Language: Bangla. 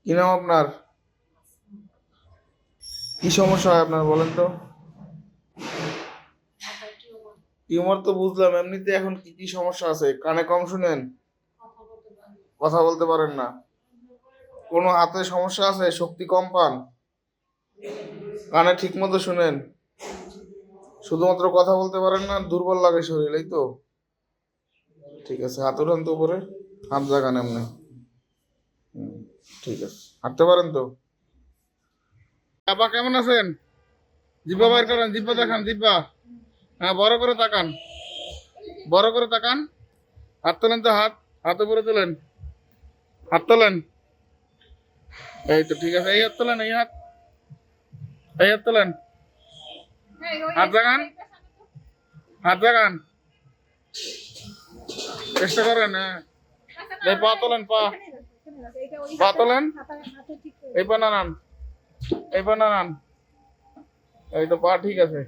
কি নাম আপনার? কি সমস্যা হয় আপনার বলেন তো? টিউমার তো বুঝলাম, এমনিতে এখন কি কি সমস্যা আছে? কানে কম শুনেন? কথা বলতে পারেন না? কোনো হাতে সমস্যা আছে? শক্তি কম পান? কানে ঠিক মতো শুনেন? শুধুমাত্র কথা বলতে পারেন না, দুর্বল লাগে শরীর, এই তো? ঠিক আছে, হাত উঠান তো উপরে, হাত জাগান এমনি। হুম, ঠিক আছে, হাঁটতে পারেন তো? বাবা কেমন আছেন? জিব্বা বাইর করেন, জিব্বা দেখান, জিব্বা। হ্যাঁ, বড় করে তাকান, বড় করে তাকান। হাত তোলেন তো, হাত, হাত উপরে তোলেন, হাত তোলেন। এই তো ঠিক আছে, এই হাত তোলেন, এই হাত, এই হাত তোলেন, হাত জাগান, হাত জাগান, চেষ্টা করেন। হ্যাঁ, এই পা তোলেন, পা, পা তোলেন, এই পা নাড়ান, এই পা নাড়ান। এই তো পা ঠিক আছে।